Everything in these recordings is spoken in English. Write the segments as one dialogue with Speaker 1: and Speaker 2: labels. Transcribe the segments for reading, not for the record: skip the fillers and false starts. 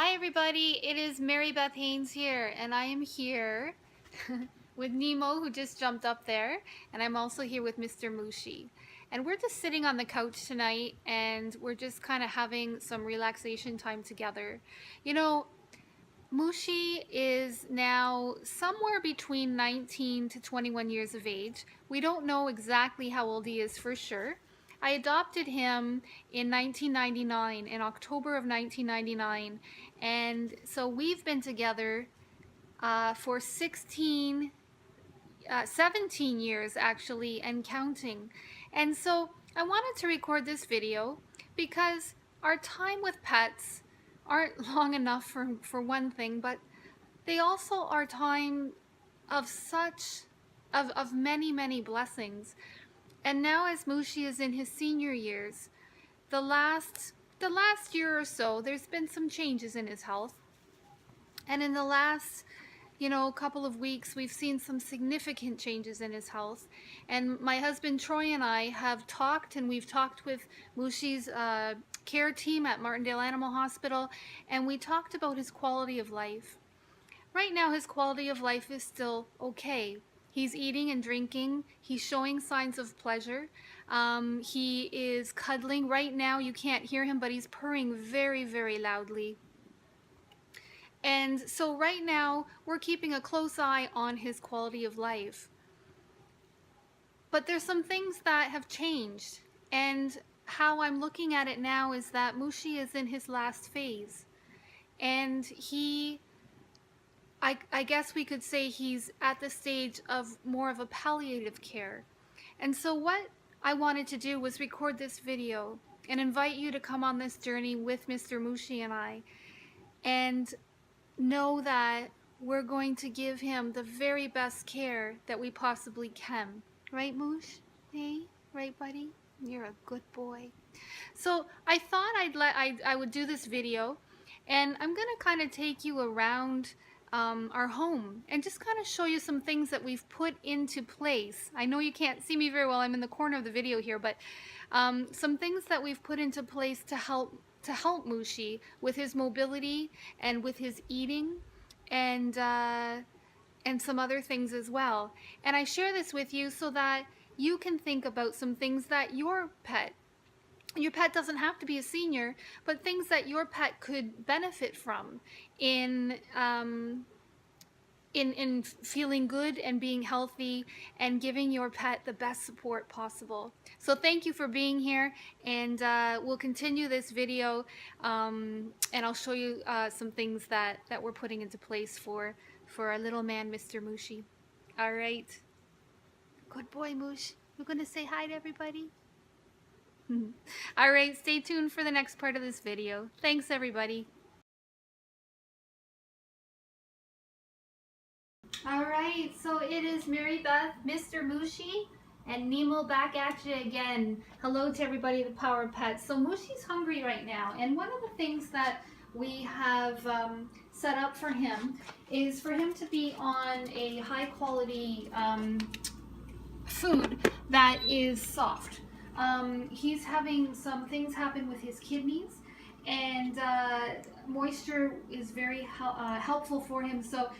Speaker 1: Hi everybody, it is Mary Beth Haynes here, and I am here with Nemo, who just jumped up there, and I'm also here with Mr. Mooshie. And we're just sitting on the couch tonight, and we're just kind of having some relaxation time together. You know, Mooshie is now somewhere between 19 to 21 years of age. We don't know exactly how old he is for sure. I adopted him in 1999, in October of 1999, and so we've been together for 17 years actually, and counting. And so I wanted to record this video because our time with pets aren't long enough for one thing, but they also are time of many blessings. And now as Mooshie is in his senior years, the last year or so, there's been some changes in his health. And in the last couple of weeks, we've seen some significant changes in his health. And my husband Troy and I have talked, and we've talked with Mooshie's care team at Martindale Animal Hospital, and we talked about his quality of life. Right now, his quality of life is still okay. He's eating and drinking. He's showing signs of pleasure. He is cuddling. Right now, you can't hear him, but he's purring very loudly. And so right now, we're keeping a close eye on his quality of life. But there's some things that have changed. And how I'm looking at it now is that Mooshie is in his last phase. And I guess we could say he's at the stage of more of a palliative care. And so what I wanted to do was record this video and invite you to come on this journey with Mr. Mooshie and I, and know that we're going to give him the very best care that we possibly can. Right, Moosh? Hey? Right, buddy? You're a good boy. So I thought I would do this video, and I'm going to kind of take you around our home and just kind of show you some things that we've put into place. I know you can't see me very well, I'm in the corner of the video here, but some things that we've put into place to help Mooshie with his mobility and with his eating, and some other things as well. And I share this with you so that you can think about some things that your pet doesn't have to be a senior, but things that your pet could benefit from in feeling good and being healthy and giving your pet the best support possible. So thank you for being here, and we'll continue this video, and I'll show you some things that we're putting into place for our little man, Mr. Mooshie. All right. Good boy, Moosh. We're going to say hi to everybody. All right, stay tuned for the next part of this video. Thanks, everybody. All right, so it is Mary Beth, Mr. Mooshie, and Nemo back at you again. Hello to everybody at the Power of Pets. So Mooshie's hungry right now, and one of the things that we have set up for him is for him to be on a high quality food that is soft. He's having some things happen with his kidneys, and moisture is very helpful for him. So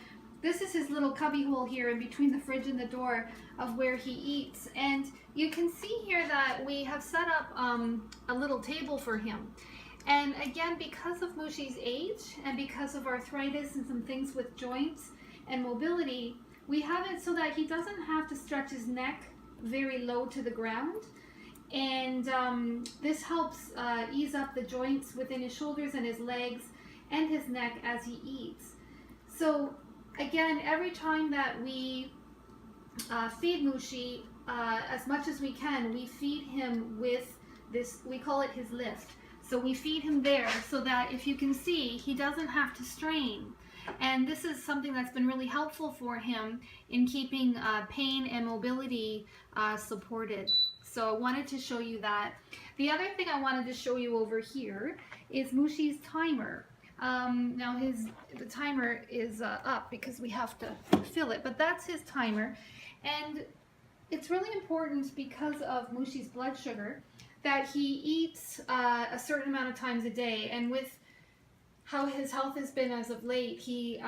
Speaker 1: this is his little cubby hole here in between the fridge and the door of where he eats. And you can see here that we have set up a little table for him. And again, because of Mooshie's age and because of arthritis and some things with joints and mobility, we have it so that he doesn't have to stretch his neck very low to the ground. And this helps ease up the joints within his shoulders and his legs and his neck as he eats. So again, every time that we feed Mooshie, as much as we can, we feed him with this, we call it his lift. So we feed him there so that, if you can see, he doesn't have to strain. And this is something that's been really helpful for him in keeping pain and mobility supported. So I wanted to show you that. The other thing I wanted to show you over here is Mooshie's timer. Now the timer is up because we have to fill it, but that's his timer. And it's really important because of Mooshie's blood sugar that he eats a certain amount of times a day. And with how his health has been as of late. He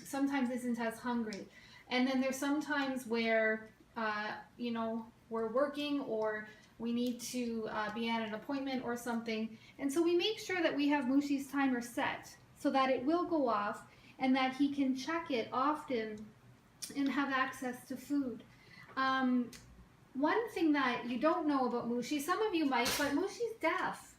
Speaker 1: sometimes isn't as hungry, and then there's sometimes where you know, we're working or we need to be at an appointment or something, and so we make sure that we have Mooshie's timer set so that it will go off and that he can check it often and have access to food. One thing that you don't know about Mooshie, some of you might, but Mooshie's deaf.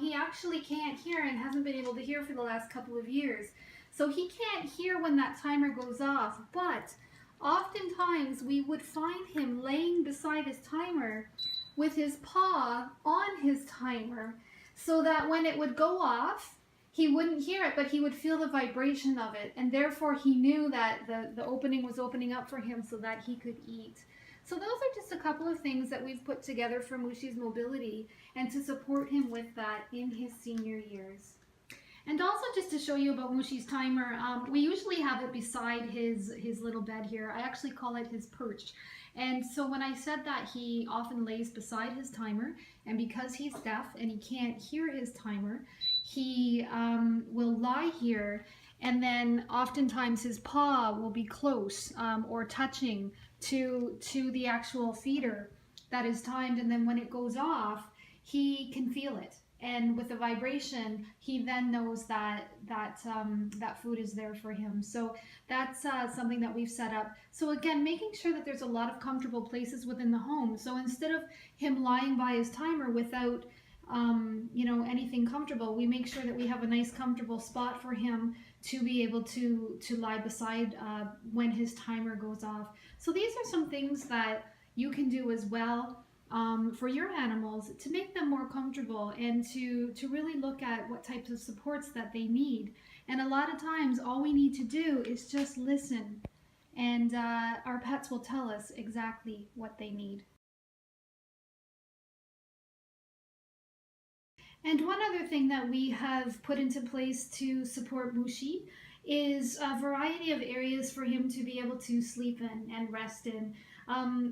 Speaker 1: He actually can't hear and hasn't been able to hear for the last couple of years. So he can't hear when that timer goes off, but oftentimes we would find him laying beside his timer with his paw on his timer so that when it would go off, he wouldn't hear it, but he would feel the vibration of it, and therefore he knew that the opening was opening up for him so that he could eat. So those are just a couple of things that we've put together for Mooshie's mobility and to support him with that in his senior years. And also just to show you about Mooshie's timer, we usually have it beside his little bed here. I actually call it his perch. And so when I said that he often lays beside his timer, and because he's deaf and he can't hear his timer, he will lie here, and then oftentimes his paw will be close or touching to the actual feeder that is timed, and then when it goes off, he can feel it. And with the vibration, he then knows that that food is there for him. So that's something that we've set up. So again, making sure that there's a lot of comfortable places within the home. So instead of him lying by his timer without you know, anything comfortable, we make sure that we have a nice comfortable spot for him to be able to lie beside when his timer goes off. So these are some things that you can do as well for your animals to make them more comfortable and to really look at what types of supports that they need. And a lot of times all we need to do is just listen, and our pets will tell us exactly what they need. And one other thing that we have put into place to support Mooshie is a variety of areas for him to be able to sleep in and rest in.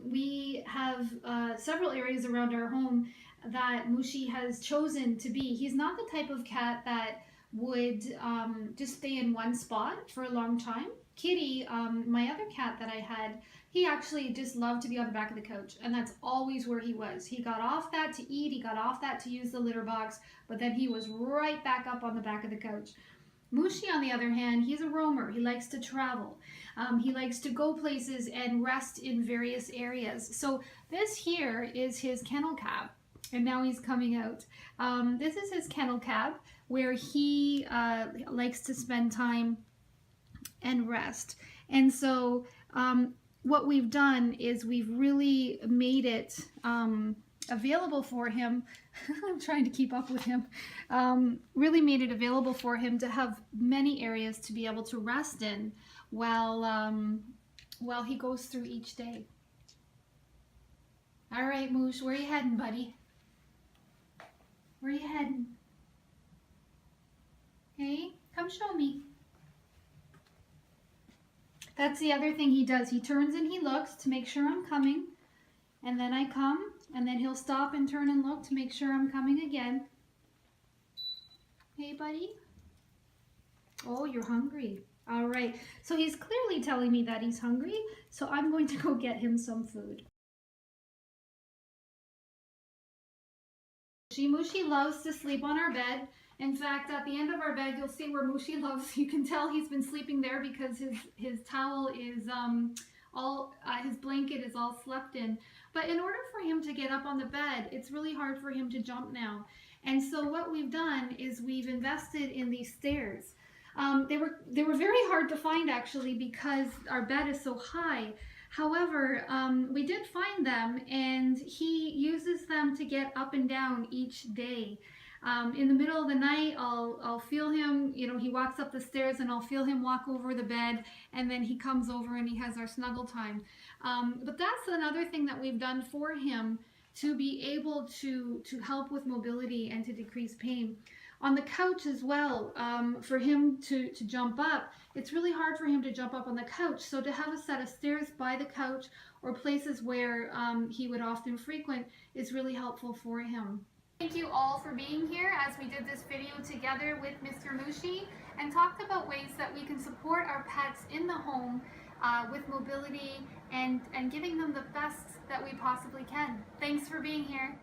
Speaker 1: We have several areas around our home that Mooshie has chosen to be. He's not the type of cat that would just stay in one spot for a long time. Kitty, my other cat that I had, he actually just loved to be on the back of the couch, and that's always where he was. He got off that to eat, he got off that to use the litter box, but then he was right back up on the back of the couch. Mooshie, on the other hand, he's a roamer. He likes to travel. He likes to go places and rest in various areas. So this here is his kennel cab, and now he's coming out. This is his kennel cab where he likes to spend time and rest. And so what we've done is we've really made it available for him. I'm trying to keep up with him. Really made it available for him to have many areas to be able to rest in while he goes through each day. All right, Moosh, where are you heading, buddy? Where are you heading? Hey, come show me. That's the other thing he does. He turns and he looks to make sure I'm coming, and then I come, and then he'll stop and turn and look to make sure I'm coming again. Hey, buddy. Oh, you're hungry. All right. So he's clearly telling me that he's hungry, so I'm going to go get him some food. Mooshie loves to sleep on our bed. In fact, at the end of our bed, you'll see where Mooshie loves. You can tell he's been sleeping there because his towel is his blanket is all slept in. But in order for him to get up on the bed, it's really hard for him to jump now. And so what we've done is we've invested in these stairs. They were very hard to find actually because our bed is so high. However, we did find them, and he uses them to get up and down each day. In the middle of the night, I'll feel him, you know, he walks up the stairs and I'll feel him walk over the bed, and then he comes over and he has our snuggle time. But that's another thing that we've done for him to be able to help with mobility and to decrease pain. On the couch as well, for him to jump up, it's really hard for him to jump up on the couch. So to have a set of stairs by the couch or places where he would often frequent is really helpful for him. Thank you all for being here as we did this video together with Mr. Mooshie and talked about ways that we can support our pets in the home with mobility and giving them the best that we possibly can. Thanks for being here.